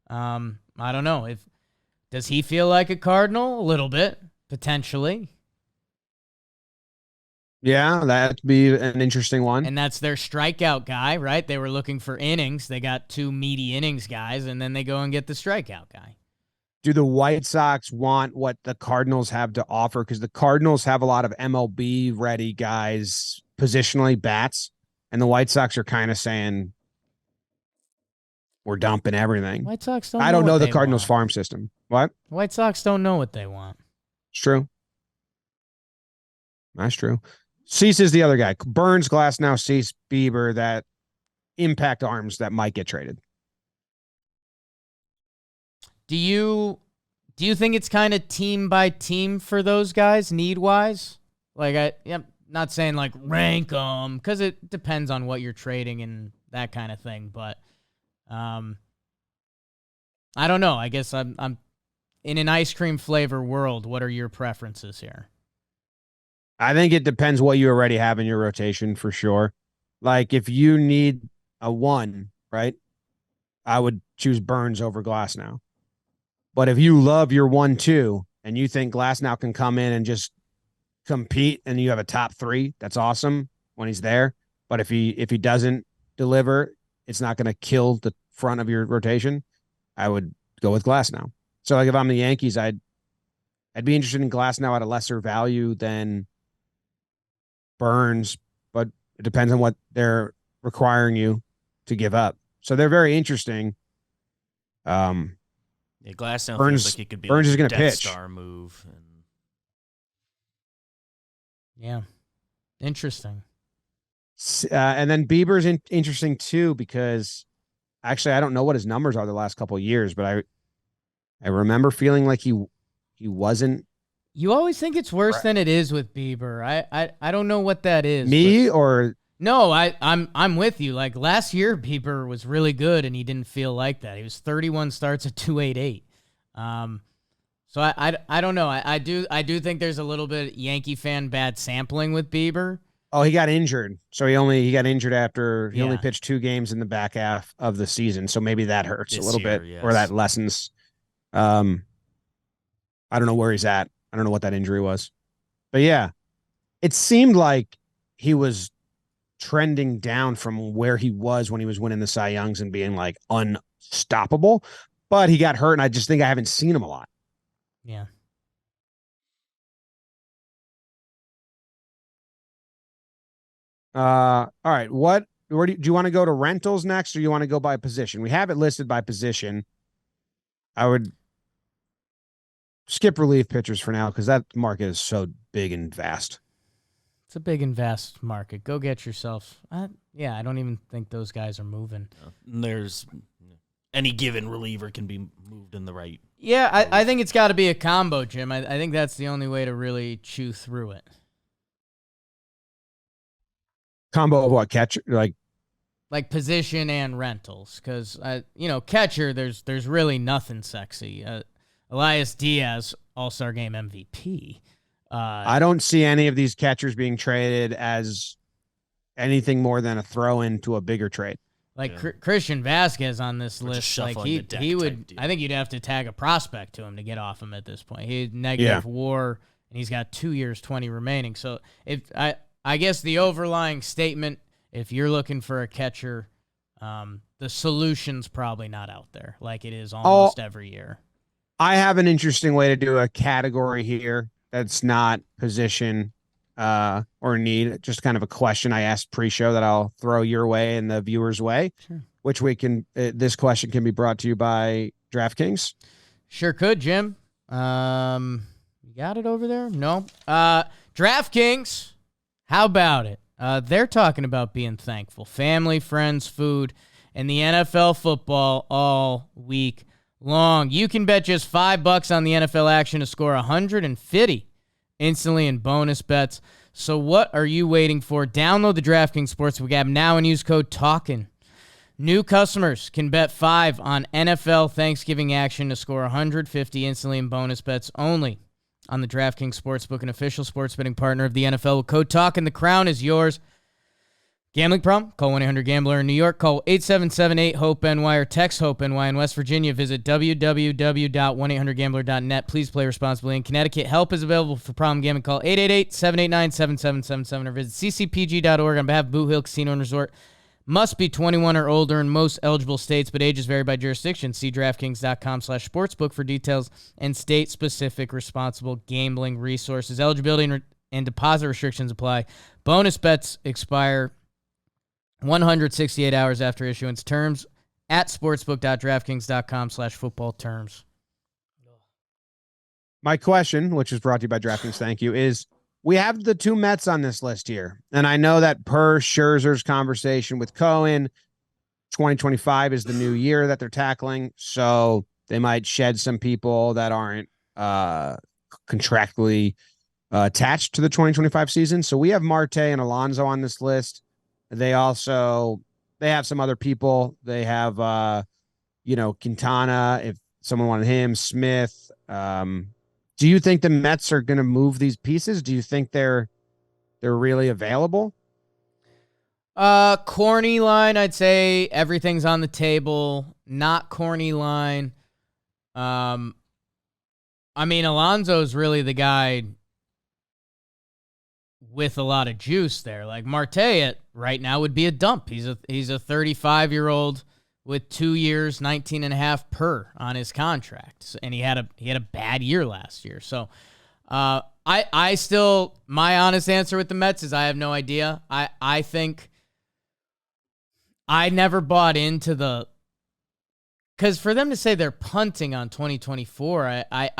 I don't know does he feel like a Cardinal a little bit potentially. Yeah, that'd be an interesting one. And that's their strikeout guy, right? They were looking for innings. They got 2 meaty innings guys, and then they go and get the strikeout guy. Do the White Sox want what the Cardinals have to offer? Because the Cardinals have a lot of MLB ready guys, positionally bats, and the White Sox are kind of saying we're dumping everything. White Sox don't. I don't know the they Cardinals want. farm system. What? White Sox don't know what they want. It's true. That's true. Cease is the other guy. Burnes, Glasnow, Cease, Bieber, that impact arms that might get traded. Do you think it's kind of team by team for those guys, need wise? Like I'm not saying like rank them because it depends on what you're trading and that kind of thing. But I don't know. I guess I'm in an ice cream flavor world. What are your preferences here? I think it depends what you already have in your rotation for sure. Like if you need a 1, right? I would choose Burnes over Glasnow. But if you love your 1-2 and you think Glasnow can come in and just compete and you have a top 3, that's awesome when he's there. But if he doesn't deliver, it's not going to kill the front of your rotation. I would go with Glasnow. So like if I'm the Yankees, I'd be interested in Glasnow at a lesser value than Burnes, but it depends on what they're requiring you to give up. So they're very interesting. Yeah, Glasnow Burnes, feels like it could be Burnes like is going a to Death pitch. Star move. Yeah, interesting. And then Bieber's interesting too because actually I don't know what his numbers are the last couple of years, but I remember feeling like he wasn't. You always think it's worse than it is with Bieber. I don't know what that is. Or no, I'm with you. Like last year, Bieber was really good, and he didn't feel like that. He was 31 starts at 2.88. So I don't know. I do think there's a little bit Yankee fan bad sampling with Bieber. Oh, he got injured. So he got injured after he only pitched 2 games in the back half of the season. So maybe that hurts a little bit, or that lessens. I don't know where he's at. I don't know what that injury was, but yeah, it seemed like he was trending down from where he was when he was winning the Cy Youngs and being like unstoppable, but he got hurt. And I just think I haven't seen him a lot. Yeah. All right. Where do you want to go to rentals next, or you want to go by position? We have it listed by position. I would skip relief pitchers for now because that market is so big and vast. It's a big and vast market. Go get yourself. I don't even think those guys are moving. There's any given reliever can be moved in the right. Yeah, I think it's got to be a combo, Jim. I think that's the only way to really chew through it. Combo of what? Catcher? Like position and rentals. Because, catcher, there's really nothing sexy. Elias Diaz, All-Star Game MVP. I don't see any of these catchers being traded as anything more than a throw into a bigger trade. Like Christian Vasquez on this list, like he would. I think you'd have to tag a prospect to him to get off him at this point. He had negative WAR, and he's got 2 years, 20 remaining. So if I guess the overlying statement, if you're looking for a catcher, the solution's probably not out there like it is almost every year. I have an interesting way to do a category here that's not position or need, just kind of a question I asked pre-show that I'll throw your way and the viewers' way. Sure. Which we can. This question can be brought to you by DraftKings. Sure could, Jim. You got it over there? No. DraftKings. How about it? They're talking about being thankful. Family, friends, food, and the NFL football all week long. You can bet just $5 on the NFL action to score 150 instantly in bonus bets. So what are you waiting for? Download the DraftKings Sportsbook app now and use code TALKIN. New customers can bet $5 on NFL Thanksgiving action to score 150 instantly in bonus bets only on the DraftKings Sportsbook, an official sports betting partner of the NFL. With code TALKIN, the crown is yours. Gambling problem? Call 1-800-GAMBLER in New York. Call 877-8-HOPE-NY or text HOPE-NY in West Virginia. Visit www.1800gambler.net. Please play responsibly. In Connecticut, help is available for problem gambling. Call 888-789-7777 or visit ccpg.org on behalf of Boot Hill Casino and Resort. Must be 21 or older in most eligible states, but ages vary by jurisdiction. See DraftKings.com/sportsbook for details and state-specific responsible gambling resources. Eligibility and deposit restrictions apply. Bonus bets expire 168 hours after issuance. Terms at sportsbook.draftkings.com/football terms. My question, which is brought to you by DraftKings, thank you, is we have the two Mets on this list here. And I know that per Scherzer's conversation with Cohen, 2025 is the new year that they're tackling. So they might shed some people that aren't contractually attached to the 2025 season. So we have Marte and Alonso on this list. They have some other people. They have, Quintana, if someone wanted him, Smith. Do you think the Mets are going to move these pieces? Do you think they're really available? Corny line, I'd say everything's on the table. Not corny line. Alonso's really the guy with a lot of juice there. Like Marte right now would be a dump. He's a 35-year-old with 2 years, 19.5 per on his contract. And he had a bad year last year. So I still, my honest answer with the Mets is I have no idea. I think I never bought into because for them to say they're punting on 2024, I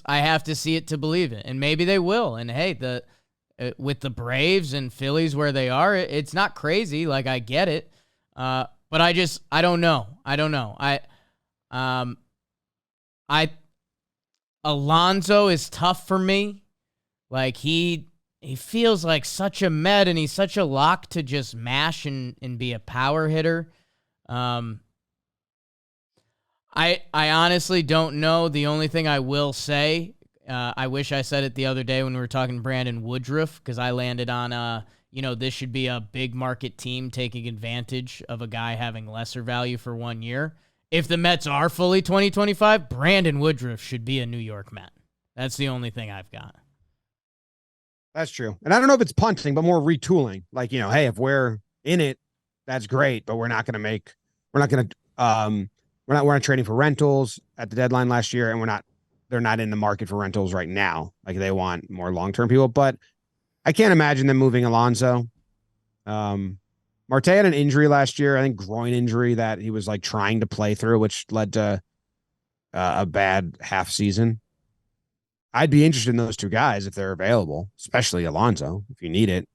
have to see it to believe it. And maybe they will. And hey, with the Braves and Phillies where they are, it's not crazy. Like, I get it. But I don't know. Alonso is tough for me. Like, he feels like such a Met, and he's such a lock to just mash and be a power hitter. I honestly don't know. The only thing I will say, I wish I said it the other day when we were talking Brandon Woodruff, because I landed on, this should be a big market team taking advantage of a guy having lesser value for 1 year. If the Mets are fully 2025, Brandon Woodruff should be a New York Met. That's the only thing I've got. That's true. And I don't know if it's punting, but more retooling. Like, hey, if we're in it, that's great, but we're not trading for rentals at the deadline last year, and they're not in the market for rentals right now. Like, they want more long-term people, but I can't imagine them moving Alonso. Marte had an injury last year, I think groin injury that he was like trying to play through, which led to a bad half season. I'd be interested in those two guys if they're available, especially Alonso, if you need it.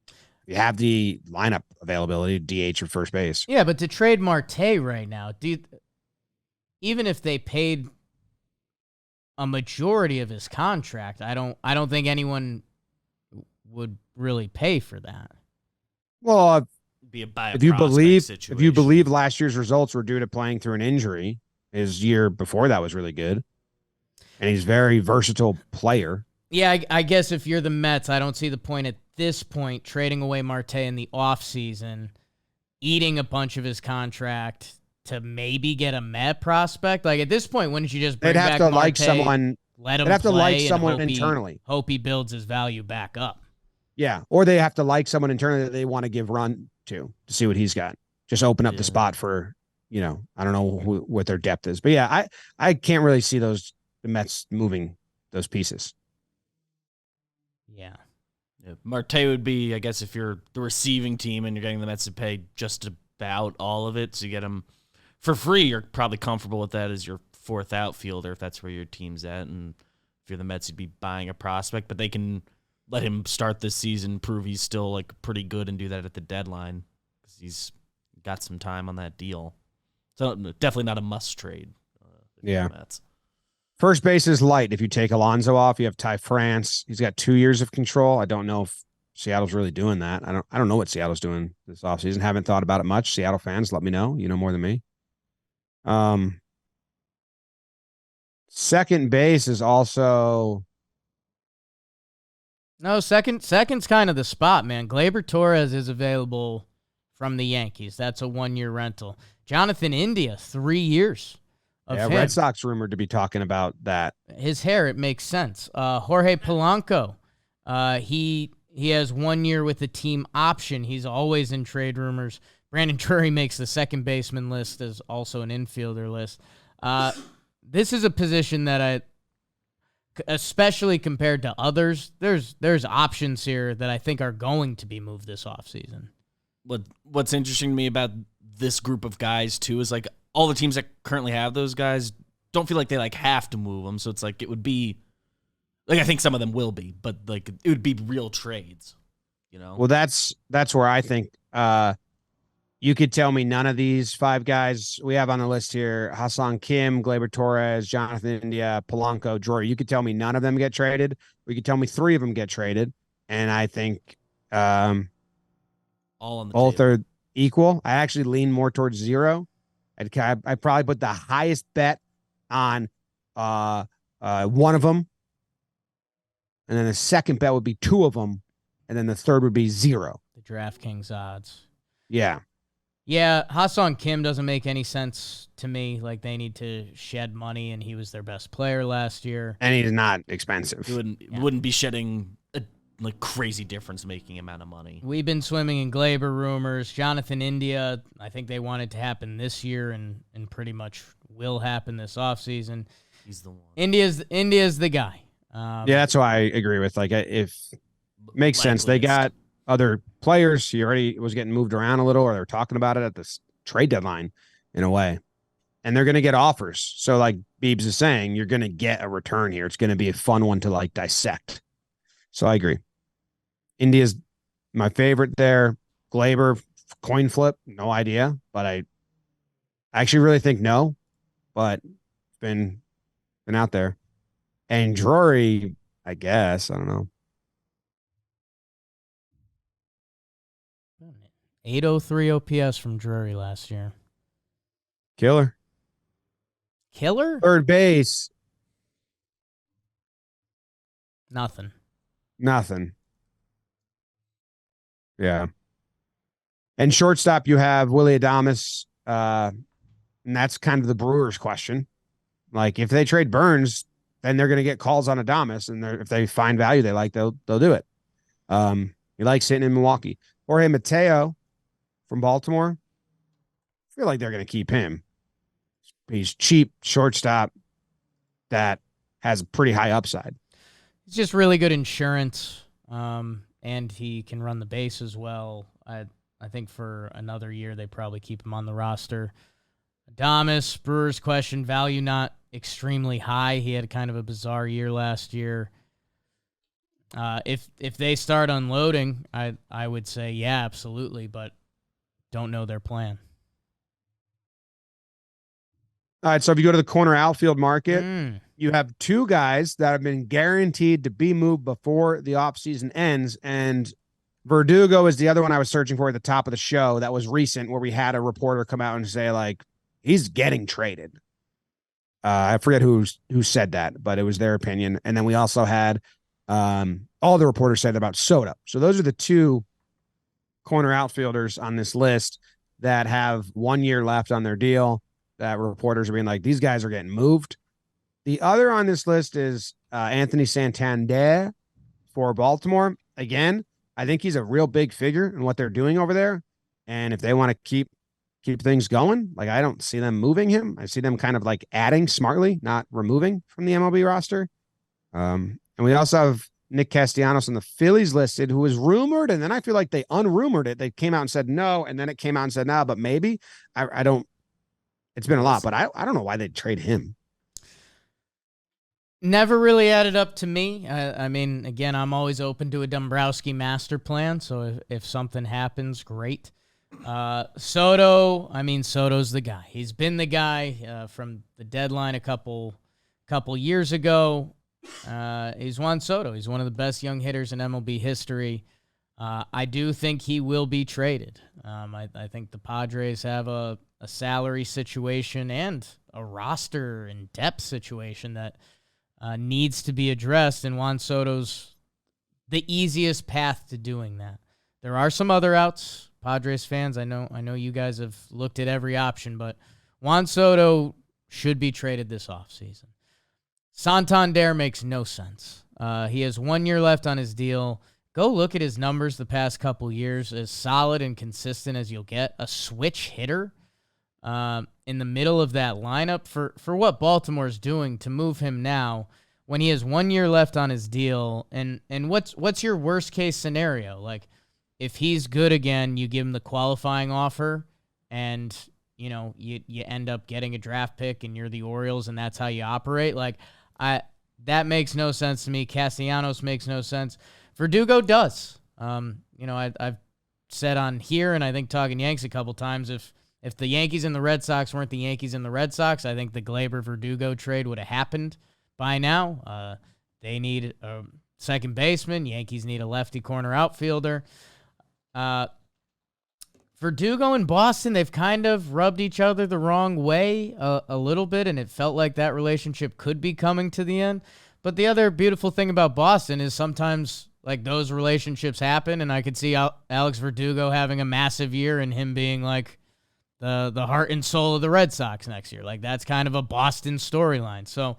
If you have the lineup availability, DH or first base. Yeah, but to trade Marte right now, even if they paid a majority of his contract, I don't think anyone would really pay for that. Well, if you believe last year's results were due to playing through an injury, his year before that was really good, and he's a very versatile player. Yeah, I guess if you're the Mets, I don't see the point at this point trading away Marte in the offseason, eating a bunch of his contract to maybe get a Met prospect. Like, at this point, wouldn't you just bring back Marte, let him play, internally. Hope he builds his value back up. Yeah, or they have to like someone internally that they want to give run to see what he's got. Just open up the spot for, I don't know what their depth is. But yeah, I can't really see those the Mets moving those pieces. Yeah. Marte would be, I guess, if you're the receiving team and you're getting the Mets to pay just about all of it, so you get him for free, you're probably comfortable with that as your fourth outfielder if that's where your team's at. And if you're the Mets, you'd be buying a prospect, but they can let him start this season, prove he's still like pretty good, and do that at the deadline because he's got some time on that deal. So definitely not a must trade. Yeah. First base is light. If you take Alonso off, you have Ty France. He's got 2 years of control. I don't know if Seattle's really doing that. I don't know what Seattle's doing this offseason. Haven't thought about it much. Seattle fans, let me know. You know more than me. Second base is also No, second's kind of the spot, man. Gleyber Torres is available from the Yankees. That's a 1-year rental. Jonathan India, 3 years. Red Sox rumored to be talking about that. His hair, it makes sense. Jorge Polanco, he has 1 year with a team option. He's always in trade rumors. Brandon Drury makes the second baseman list as also an infielder list. This is a position that especially compared to others, there's options here that I think are going to be moved this offseason. What's interesting to me about this group of guys too is like all the teams that currently have those guys don't feel like they like have to move them. So it's like it would be like I think some of them will be, but like it would be real trades, you know. Well, that's where I think you could tell me none of these 5 guys we have on the list here: Hassan Kim, Gleyber Torres, Jonathan India, Polanco, Drury. You could tell me none of them get traded. Or you could tell me 3 of them get traded, and I think all on the both table. are equal. I actually lean more towards 0. I'd probably put the highest bet on one of them, and then the second bet would be 2 of them, and then the third would be 0. The DraftKings odds. Yeah. Yeah, Hassan Kim doesn't make any sense to me. Like, they need to shed money, and he was their best player last year. And he's not expensive. He wouldn't be shedding a like crazy difference-making amount of money. We've been swimming in Gleyber rumors. Jonathan India, I think they want it to happen this year and pretty much will happen this offseason. He's the one. India's the guy. Yeah, that's why I agree with. Like, if makes sense. They got other players. He already was getting moved around a little, or they're talking about it at the trade deadline in a way. And they're going to get offers. So like Biebs is saying, you're going to get a return here. It's going to be a fun one to like dissect. So I agree. India's my favorite there. Gleyber, coin flip, no idea. But I actually really think no. But been out there. And Drury, I guess. I don't know. 803 OPS from Drury last year. Killer. Third base. Nothing. Yeah. And shortstop, you have Willy Adames. And that's kind of the Brewers' question. Like, if they trade Burnes, then they're going to get calls on Adames. And if they find value they like, they'll do it. He likes sitting in Milwaukee. Jorge Mateo from Baltimore. I feel like they're going to keep him. He's cheap shortstop that has a pretty high upside. It's just really good insurance, and he can run the base as well. I think for another year they probably keep him on the roster. Adames, Brewers question, value not extremely high. He had kind of a bizarre year last year. If they start unloading, I would say yeah, absolutely, but don't know their plan. All right, so if you go to the corner outfield market, you have 2 guys that have been guaranteed to be moved before the offseason ends, and Verdugo is the other one I was searching for at the top of the show that was recent, where we had a reporter come out and say, like, he's getting traded. I forget who said that, but it was their opinion. And then we also had all the reporters said about Soto. So those are the 2 corner outfielders on this list that have 1 year left on their deal that reporters are being like, these guys are getting moved. The other on this list is Anthony Santander for Baltimore. Again, I think he's a real big figure in what they're doing over there. And if they want to keep keep things going. Like, I don't see them moving him. I see them kind of like adding smartly, not removing from the MLB roster. And we also have Nick Castellanos on the Phillies listed, who was rumored, and then I feel like they unrumored it. They came out and said no, and then it came out and said no, but maybe. I don't. It's been a lot, but I don't know why they'd trade him. Never really added up to me. I mean, again, I'm always open to a Dombrowski master plan, so if something happens, great. Soto, I mean, Soto's the guy. He's been the guy from the deadline a couple years ago. He's Juan Soto. He's one of the best young hitters in MLB history. I do think he will be traded. I think the Padres have a salary situation and a roster and depth situation that needs to be addressed, and Juan Soto's the easiest path to doing that. There are some other outs. Padres fans, I know you guys have looked at every option, but Juan Soto should be traded this offseason. Santander makes no sense. He has 1 year left on his deal. Go look at his numbers the past couple years, as solid and consistent as you'll get. A switch hitter in the middle of that lineup for what Baltimore's doing to move him now when he has 1 year left on his deal. And what's your worst case scenario? Like, if he's good again, you give him the qualifying offer, and you end up getting a draft pick, and you're the Orioles, and that's how you operate. Like, that makes no sense to me. Castellanos makes no sense. Verdugo does. I've said on here, and I think Talkin Yanks a couple times, if the Yankees and the Red Sox weren't the Yankees and the Red Sox, I think the Glaber-Verdugo trade would have happened by now. They need a second baseman. Yankees need a lefty corner outfielder. Verdugo and Boston, they've kind of rubbed each other the wrong way a little bit, and it felt like that relationship could be coming to the end. But the other beautiful thing about Boston is sometimes like those relationships happen, and I could see Alex Verdugo having a massive year and him being like the heart and soul of the Red Sox next year. Like, that's kind of a Boston storyline. So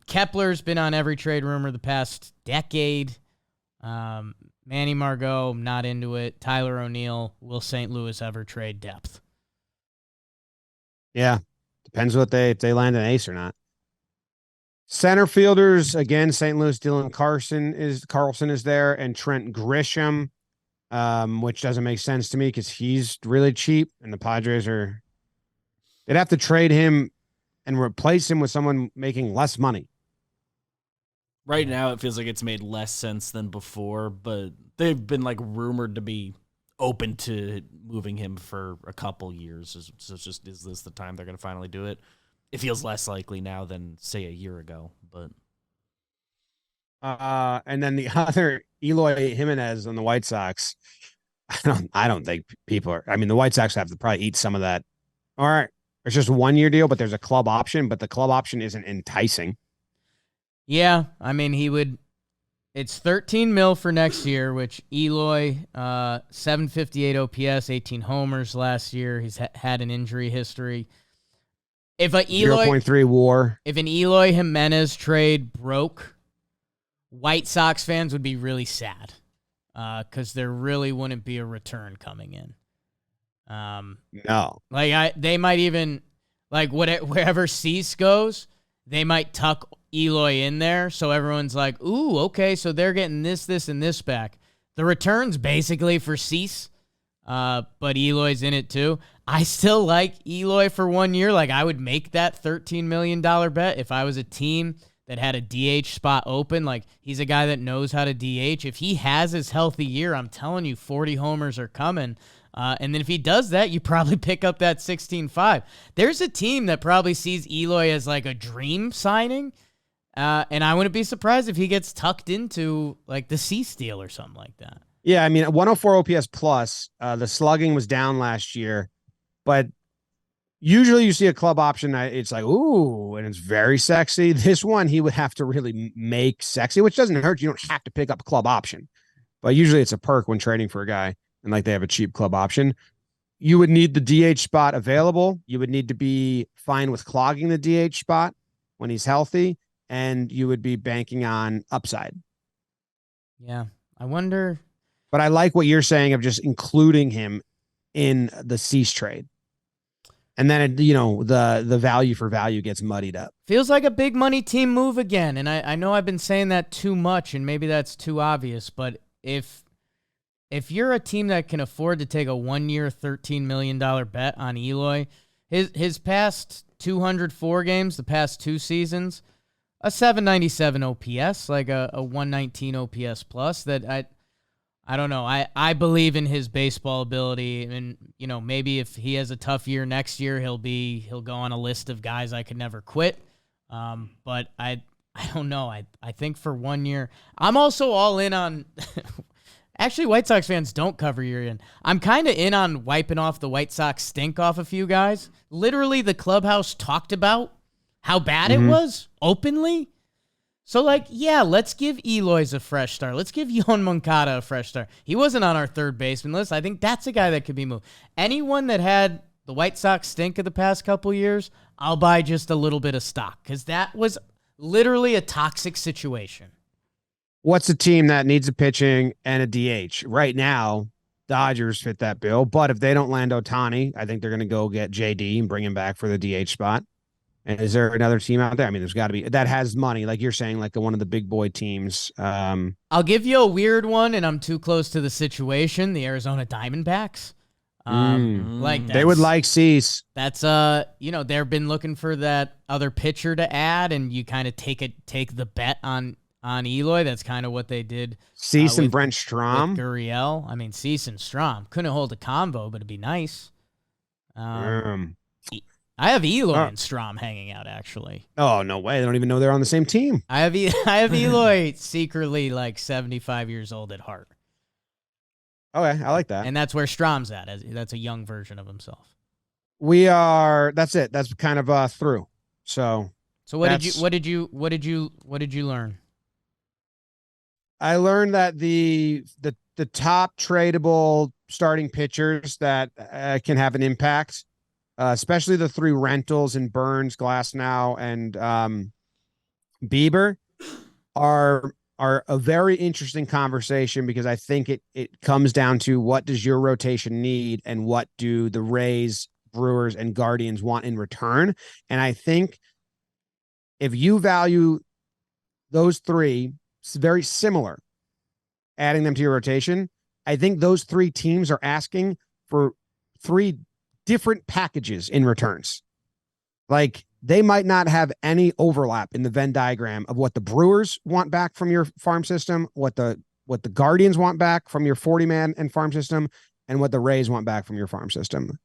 Kepler's been on every trade rumor the past decade. Manny Margot, not into it. Tyler O'Neill, will St. Louis ever trade depth? Yeah, depends if they land an ace or not. Center fielders, again, St. Louis, Dylan Carlson is there, and Trent Grisham, which doesn't make sense to me because he's really cheap, and the Padres they'd have to trade him and replace him with someone making less money. Right now, it feels like it's made less sense than before, but they've been like rumored to be open to moving him for a couple years. So it's just, is this the time they're going to finally do it? It feels less likely now than, say, a year ago. But and then the other, Eloy Jimenez on the White Sox. I don't think people are. I mean, the White Sox have to probably eat some of that. All right, it's just a 1 year deal, but there's a club option, but the club option isn't enticing. Yeah, I mean, it's $13 million for next year, which Eloy, 758 OPS, 18 homers last year. He's had an injury history. If an 0.3 WAR. If an Eloy Jimenez trade broke, White Sox fans would be really sad because there really wouldn't be a return coming in. No, they might even wherever Cease goes, they might tuck Eloy in there, so everyone's like, ooh, okay, so they're getting this, and this back. The return's basically for Cease, but Eloy's in it too. I still like Eloy for 1 year. Like, I would make that $13 million bet if I was a team that had a DH spot open. Like, he's a guy that knows how to DH. If he has his healthy year, I'm telling you, 40 homers are coming. And then if he does that, you probably pick up that 16-5. There's a team that probably sees Eloy as like a dream signing. And I wouldn't be surprised if he gets tucked into like the Cease deal or something like that. Yeah, I mean, 104 OPS plus. The slugging was down last year, but usually you see a club option, it's like, ooh, and it's very sexy. This one, he would have to really make sexy, which doesn't hurt. You don't have to pick up a club option, but usually it's a perk when trading for a guy, and like they have a cheap club option. You would need the DH spot available. You would need to be fine with clogging the DH spot when he's healthy, and you would be banking on upside. Yeah, I wonder. But I like what you're saying of just including him in the Cease trade. And then, the value for value gets muddied up. Feels like a big money team move again. And I know I've been saying that too much, and maybe that's too obvious, but if you're a team that can afford to take a 1-year, $13 million bet on Eloy, his past 204 games, the past 2 seasons, a 797 OPS, like a 119 OPS plus, that I don't know. I believe in his baseball ability, and maybe if he has a tough year next year, he'll go on a list of guys I could never quit. But I don't know. I think for 1 year, I'm also all in on. Actually, White Sox fans don't cover year in. I'm kind of in on wiping off the White Sox stink off a few guys. Literally, the clubhouse talked about how bad it was openly. So, let's give Eloy's a fresh start. Let's give Yohan Moncada a fresh start. He wasn't on our third baseman list. I think that's a guy that could be moved. Anyone that had the White Sox stink of the past couple years, I'll buy just a little bit of stock because that was literally a toxic situation. What's a team that needs a pitching and a DH? Right now, Dodgers fit that bill. But if they don't land Ohtani, I think they're going to go get JD and bring him back for the DH spot. And is there another team out there? I mean, there's got to be that has money, like you're saying, like one of the big boy teams. I'll give you a weird one, and I'm too close to the situation. The Arizona Diamondbacks, they would like Cease. That's they've been looking for that other pitcher to add, and you kind of take the bet on Eloy. That's kind of what they did. Cease and Brent Strom, Gurriel. I mean, Cease and Strom couldn't hold a combo, but it'd be nice. I have Eloy and Strom hanging out, actually. Oh, no way. They don't even know they're on the same team. I have Eloy secretly 75 years old at heart. Okay, I like that. And that's where Strom's at. That's a young version of himself. That's it. That's kind of through. So what did you learn? I learned that the top tradable starting pitchers that can have an impact, especially the 3 rentals in Burnes, Glasnow, and Bieber, are a very interesting conversation because I think it comes down to what does your rotation need and what do the Rays, Brewers, and Guardians want in return. And I think if you value those 3 very similar, adding them to your rotation, I think those 3 teams are asking for 3 different packages in returns. Like, they might not have any overlap in the Venn diagram of what the Brewers want back from your farm system, what the Guardians want back from your 40-man and farm system, and what the Rays want back from your farm system.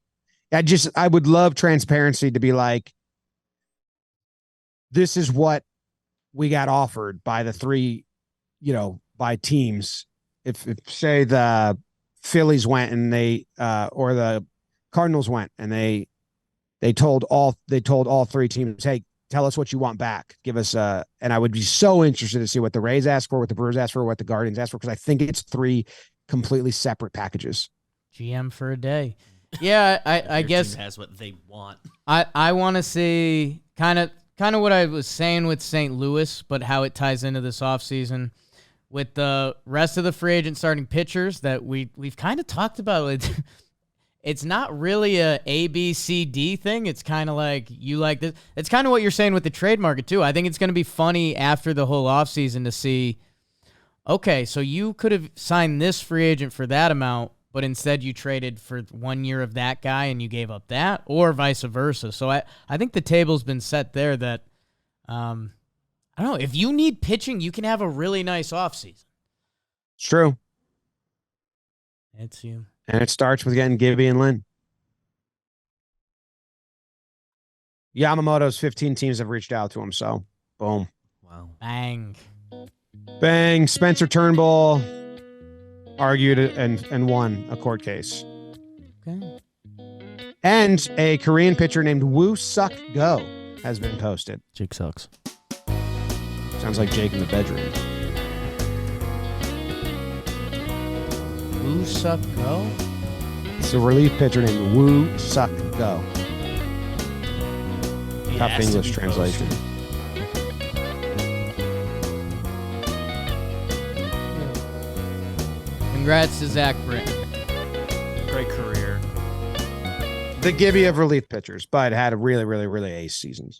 I would love transparency to be like, this is what we got offered by the 3, by teams. If say the Phillies went and they or the Cardinals went and they told all 3 teams, hey, tell us what you want back. Give us and I would be so interested to see what the Rays ask for, what the Brewers ask for, what the Guardians ask for, because I think it's 3 completely separate packages. GM for a day. Yeah, I guess team has what they want. I want to see kind of what I was saying with St. Louis, but how it ties into this offseason with the rest of the free agent starting pitchers that we've kind of talked about. It's not really a B, C, D thing. It's kind of like you like this. It's kind of what you're saying with the trade market, too. I think it's going to be funny after the whole offseason to see, okay, so you could have signed this free agent for that amount, but instead you traded for 1 year of that guy and you gave up that, or vice versa. So I think the table's been set there that, I don't know, if you need pitching, you can have a really nice offseason. It's true. It's you. And it starts with getting Gibby and Lynn. Yamamoto's 15 teams have reached out to him, so boom. Wow. Bang. Bang. Spencer Turnbull argued and won a court case. Okay. And a Korean pitcher named Woo Suk Go has been posted. Jake sucks. Sounds like Jake in the bedroom. Woo Suk Go? It's a relief pitcher named Woo Suk Go. Tough English translation. Congrats to Zach Britton. Great career. The Gibby of relief pitchers, but had a really, really, really ace seasons.